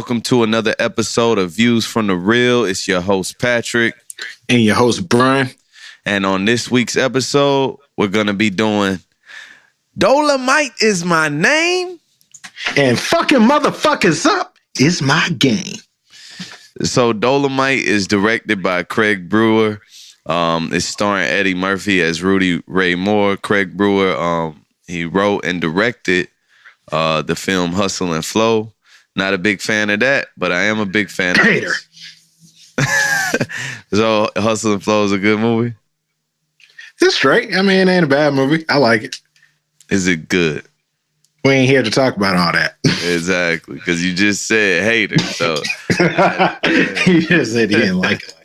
Welcome to another episode of Views from the Real. It's your host, Patrick. And your host, Brian. And on this week's episode, we're going to be doing Dolemite is my name. And fucking motherfuckers up is my game. So Dolemite is directed by Craig Brewer. It's starring Eddie Murphy as Rudy Ray Moore. Craig Brewer, he wrote and directed the film Hustle and Flow. Not a big fan of that, but I am a big fan of Hater. So Hustle and Flow is a good movie? It's straight. I mean, it ain't a bad movie. I like it. Is it good? We ain't here to talk about all that. Exactly, because you just said hater. So He just said he didn't like it.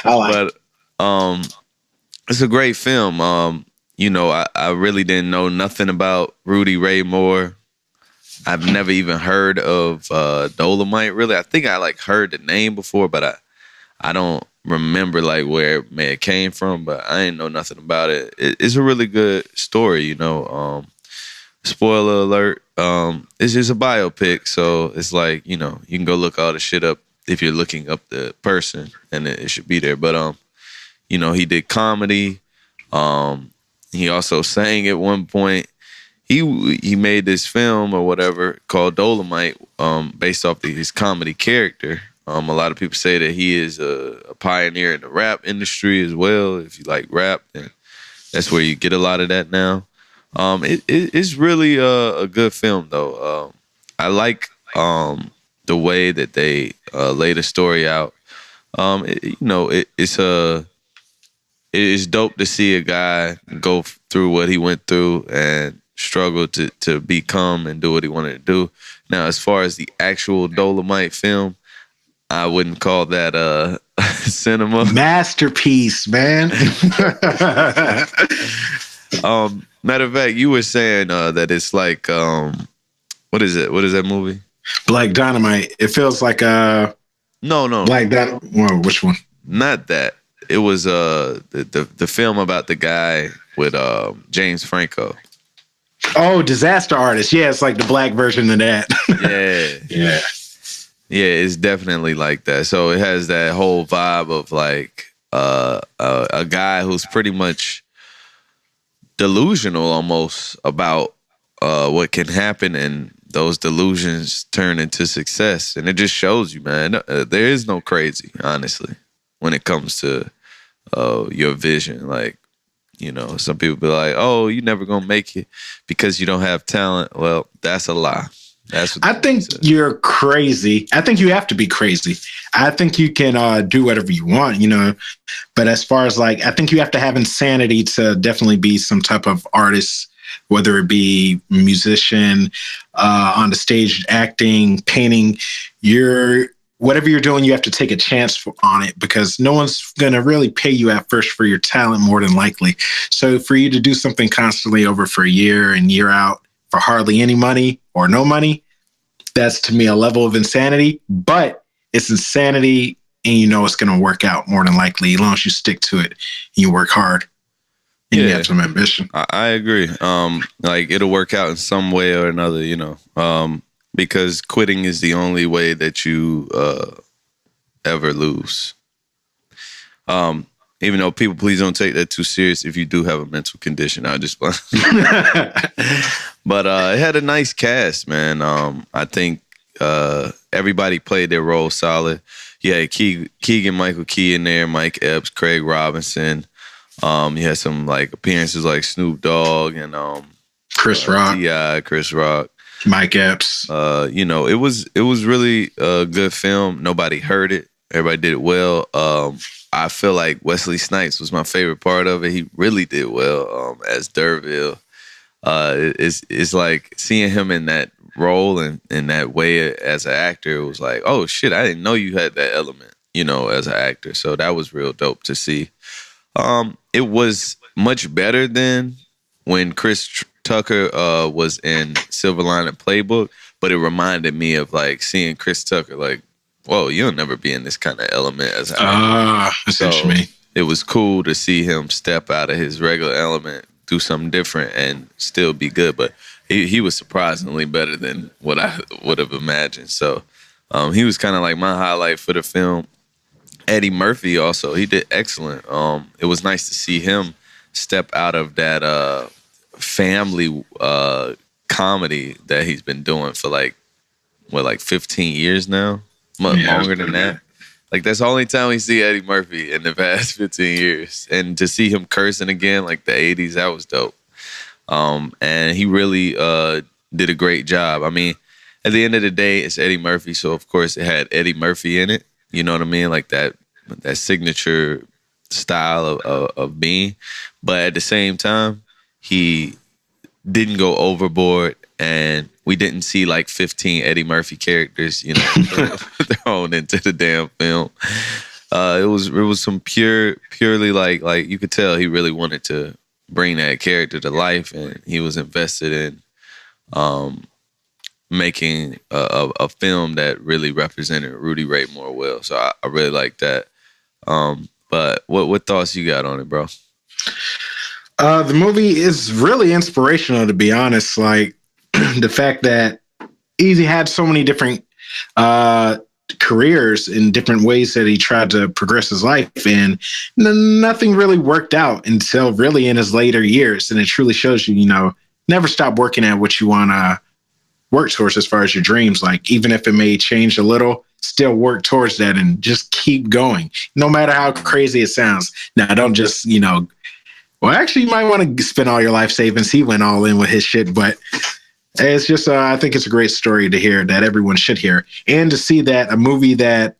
I like it. But it's a great film. I really didn't know nothing about Rudy Ray Moore. I've never even heard of Dolemite, really. I think I heard the name before, but I don't remember where it may have came from, but I didn't know nothing about it. It's a really good story, Spoiler alert. It's just a biopic, so it's you can go look all the shit up if you're looking up the person, and it should be there. But he did comedy. He also sang at one point. He made this film or whatever called Dolemite, based off his comedy character. A lot of people say that he is a pioneer in the rap industry as well. If you like rap, then that's where you get a lot of that now. It's really a good film though. I like the way that they lay the story out. It's dope to see a guy go through what he went through and struggle to become and do what he wanted to do. Now, as far as the actual Dolemite film, I wouldn't call that cinema. Masterpiece, man. Matter of fact, you were saying that it's what is it? What is that movie? Black Dynamite. It feels like No. Black Dynamite. Whoa, which one? Not that. It was the film about the guy with James Franco. Oh, Disaster Artist. Yeah, it's like the black version of that. Yeah. Yeah, it's definitely like that. So it has that whole vibe of a guy who's pretty much delusional almost about what can happen, and those delusions turn into success. And it just shows you, man, there is no crazy, honestly, when it comes to your vision. Some people be like, oh, you never gonna make it because you don't have talent. Well, that's a lie. I think you're crazy. I think you have to be crazy. I think you can do whatever you want, But as far as I think you have to have insanity to definitely be some type of artist, whether it be musician, on the stage, acting, painting. Whatever you're doing, you have to take a chance on it because no one's going to really pay you at first for your talent, more than likely. So for you to do something constantly over for a year and year out for hardly any money or no money, that's to me a level of insanity. But it's insanity, and it's going to work out more than likely as long as you stick to it and you work hard and you have some ambition. I agree. It'll work out in some way or another, because quitting is the only way that you ever lose. Even though people, please don't take that too serious if you do have a mental condition. I just But it had a nice cast, man. I think everybody played their role solid. Yeah, Keegan-Michael Key in there, Mike Epps, Craig Robinson. You had some appearances like Snoop Dogg and Chris Rock. Yeah, Chris Rock. Mike Epps. It was really a good film. Nobody heard it. Everybody did it well. I feel like Wesley Snipes was my favorite part of it. He really did well as D'Urville. It's like seeing him in that role and in that way as an actor. It was like, oh shit, I didn't know you had that element, as an actor. So that was real dope to see. It was much better than when Chris Tucker was in Silver Lining Playbook, but it reminded me of seeing Chris Tucker whoa, you'll never be in this kind of element as an actor. That's what you mean. It was cool to see him step out of his regular element, do something different, and still be good. But he was surprisingly better than what I would have imagined. So He was kind of like my highlight for the film. Eddie Murphy also, he did excellent. It was nice to see him step out of that family comedy that he's been doing for like 15 years now, much longer than that. Like that's the only time we see Eddie Murphy in the past 15 years, and to see him cursing again like the 80s, that was dope. And he really did a great job. I mean, at the end of the day, it's Eddie Murphy, so of course it had Eddie Murphy in it. You know what I mean? Like that signature style of being. But at the same time, he didn't go overboard, and we didn't see like 15 Eddie Murphy characters, you know, thrown into the damn film. It was some purely like you could tell he really wanted to bring that character to life, and he was invested in making a film that really represented Rudy Ray Moore well. So I really like that. But what thoughts you got on it, bro? The movie is really inspirational, to be honest. Like the fact that he had so many different careers in different ways that he tried to progress his life, and nothing really worked out until really in his later years. And it truly shows you, you know, never stop working at what you want to work towards as far as your dreams. Like even if it may change a little, still work towards that and just keep going, no matter how crazy it sounds. Now, don't just, you know, well, actually, you might want to spend all your life savings. He went all in with his shit, but it's just, I think it's a great story to hear that everyone should hear, and to see that a movie that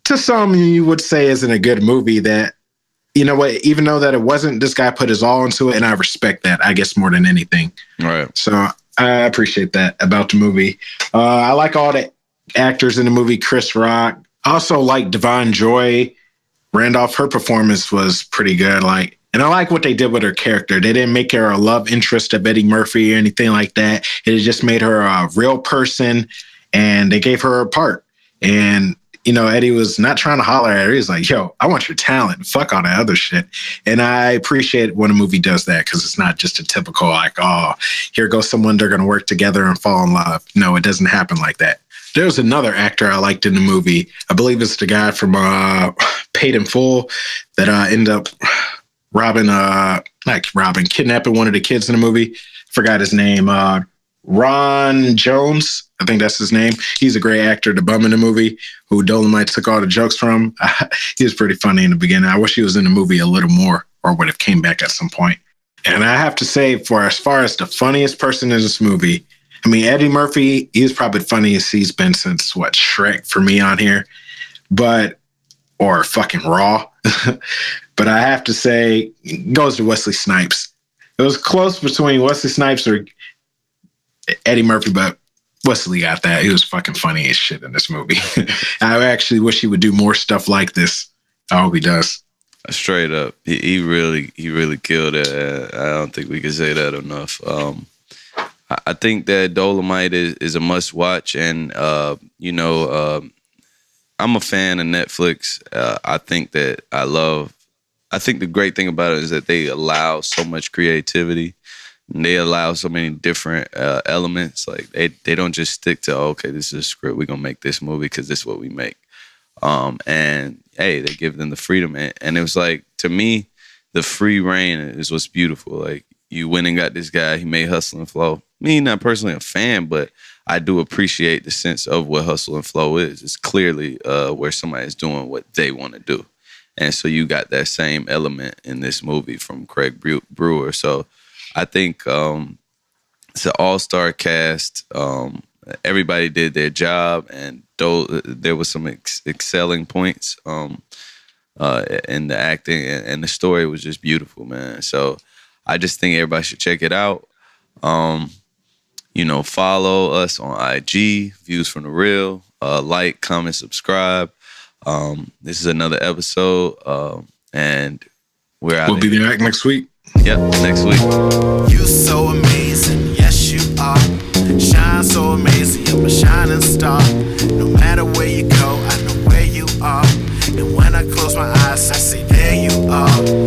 to some you would say isn't a good movie, that, you know what, even though that it wasn't, this guy put his all into it, and I respect that, I guess, more than anything. Right. So I appreciate that about the movie. I like all the actors in the movie. Chris Rock. I also like Devon Joy Randolph. Her performance was pretty good. And I like what they did with her character. They didn't make her a love interest of Eddie Murphy or anything like that. It just made her a real person, and they gave her a part. And, you know, Eddie was not trying to holler at her. He was like, yo, I want your talent. Fuck all that other shit. And I appreciate when a movie does that, because it's not just a typical, like, oh, here goes someone, they're going to work together and fall in love. No, it doesn't happen like that. There's another actor I liked in the movie. I believe it's the guy from Paid in Full that ended up kidnapping one of the kids in the movie. Forgot his name. Ron Jones, I think that's his name. He's a great actor, the bum in the movie, who Dolemite took all the jokes from. He was pretty funny in the beginning. I wish he was in the movie a little more, or would have came back at some point. And I have to say, for as far as the funniest person in this movie, I mean, Eddie Murphy, he's probably the funniest he's been since, Shrek for me on here. Or fucking Raw. But I have to say, it goes to Wesley Snipes. It was close between Wesley Snipes or Eddie Murphy, but Wesley got that. He was fucking funny as shit in this movie. I actually wish he would do more stuff like this. I hope he does. Straight up, he really killed it. I don't think we can say that enough. I think that Dolemite is a must watch, and I'm a fan of Netflix. I think the great thing about it is that they allow so much creativity, and they allow so many different elements. Like they don't just stick to, okay, this is a script, we're gonna make this movie because this is what we make. And hey, they give them the freedom, and it was like, to me, the free reign is what's beautiful. Like, you went and got this guy, he made Hustle and Flow. Me, not personally a fan, but I do appreciate the sense of what Hustle and Flow is. It's clearly where somebody's doing what they want to do. And so you got that same element in this movie from Craig Brewer. So I think it's an all-star cast. Everybody did their job, and there was some excelling points in the acting, and the story was just beautiful, man. So I just think everybody should check it out. Follow us on IG, Views from the Real. Like, comment, subscribe. This is another episode, and we'll be back next week. Yep, next week. You so amazing, yes you are. Shine so amazing, you're a shining star. No matter where you go, I know where you are. And when I close my eyes, I see there you are.